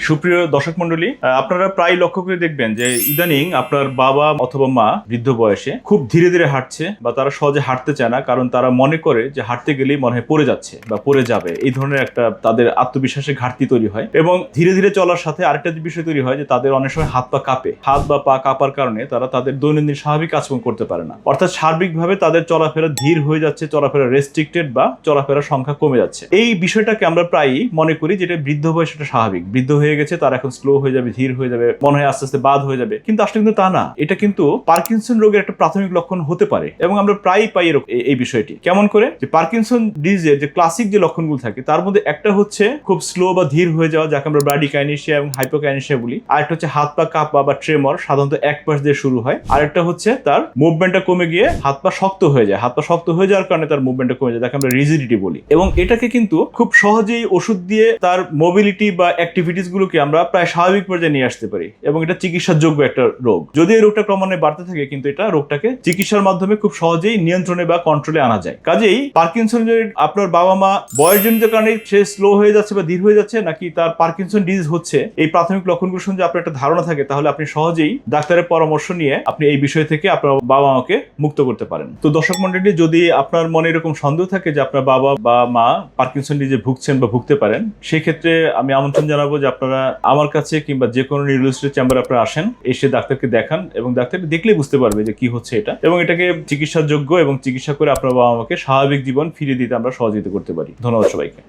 সুপ্রিয় দর্শক মন্ডলী, আপনারা প্রায় লক্ষ্য করে দেখবেন যে ইদানিং আপনার বাবা অথবা মা বৃদ্ধ বয়সে খুব ধীরে ধীরে হাঁটছে বা তারা সহজে হাঁটতে চায় না, কারণ তারা মনে করে যে হাঁটতে গেলেই মনে হয় পড়ে যাচ্ছে বা পড়ে যাবে। এই ধরনের একটা তাদের আত্মবিশ্বাসের ঘাটতি তৈরি হয় এবং ধীরে ধীরে চলার সাথে আরেকটা বিষয় তৈরি হয় যে তাদের অনেক সময় হাত পা কাঁপে। হাত বা পা কাঁপার কারণে তারা তাদের দৈনন্দিন স্বাভাবিক কাজকর্ম করতে পারে না, অর্থাৎ সার্বিকভাবে তাদের চলাফেরা ধীর হয়ে যাচ্ছে, চলাফেরা রেস্ট্রিক্টেড বা চলাফেরার সংখ্যা কমে যাচ্ছে। এই বিষয়টাকে আমরা প্রায়ই মনে করি যেটা বৃদ্ধ বয়স, এটা স্বাভাবিক, বৃদ্ধ হয়ে গেছে, তার এখন স্লো হয়ে যাবে, ধীর হয়ে যাবে, মনে হয় আস্তে আস্তে বাদ হয়ে যাবে। কিন্তু আসলে কিন্তু তা না, এটা কিন্তু পার্কিনসন রোগের একটা প্রাথমিক লক্ষণ হতে পারে এবং আমরা প্রায়ই পাই এই বিষয়টি। কেমন করে? যে পার্কিনসন ডিজিজের যে ক্লাসিক যে লক্ষণগুলো থাকে তার মধ্যে একটা হচ্ছে খুব স্লো বা ধীর হয়ে যাওয়া, যাকে আমরা ব্রাডিকাইনেশিয়া এবং হাইপোকাইনেশিয়া বলি। আরেকটা হচ্ছে হাত পা কাঁপা বা ট্রেমর, সাধারণত এক পাশ দিয়ে শুরু হয়। আরেকটা হচ্ছে তার মুভমেন্টটা কমে গিয়ে হাত পা শক্ত হয়ে যায়, হাত পা শক্ত হয়ে যাওয়ার কারণে তার মুভমেন্টটা কমে যায়, যাকে আমরা রিজিডিটি বলি। এবং এটাকে কিন্তু খুব সহজেই ওষুধ দিয়ে তার মোবিলিটি বা অ্যাক্টিভিটিস গুলোকে আমরা প্রায় স্বাভাবিক পর্যায়ে নিয়ে আসতে পারি এবং এটা চিকিৎসার যোগ্য একটা রোগ। যদি এই রোগটা ক্রমান্বয়ে বাড়তে থাকে, কিন্তু এটা রোগটাকে চিকিৎসার মাধ্যমে খুব সহজেই নিয়ন্ত্রণে বা কন্ট্রোলে আনা যায়। কাজেই পার্কিনসনের আপনার বাবা মা বয়সজনিত কারণে সে স্লো হয়ে যাচ্ছে বা ধীর হয়ে যাচ্ছে, নাকি তার পার্কিনসন ডিজিজ হচ্ছে, এই প্রাথমিক লক্ষণগুলো শুনে আপনার একটা ধারণা থাকে, তাহলে আপনি সহজেই ডাক্তারের পরামর্শ নিয়ে আপনি এই বিষয় থেকে আপনার বাবা মাকে মুক্ত করতে পারেন। তো দর্শক মন্ডলী, যদি আপনার মনে এরকম সন্দেহ থাকে যে আপনার বাবা বা মা পার্কিনসন ডিজিজে ভুগছেন বা ভুগতে পারেন, সেই ক্ষেত্রে আমি আমন্ত্রণ জানাবো যে আপনারা আমার কাছে কিংবা যে কোনো নিউরোলজিস্টের চেম্বারে আপনারা আসেন, এসে ডাক্তারকে দেখান এবং ডাক্তারকে দেখলেই বুঝতে পারবে যে কি হচ্ছে এটা, এবং এটাকে চিকিৎসার যোগ্য এবং চিকিৎসা করে আপনার বাবা মাকে স্বাভাবিক জীবন ফিরিয়ে দিতে আমরা সহযোগিতা করতে পারি। ধন্যবাদ সবাইকে।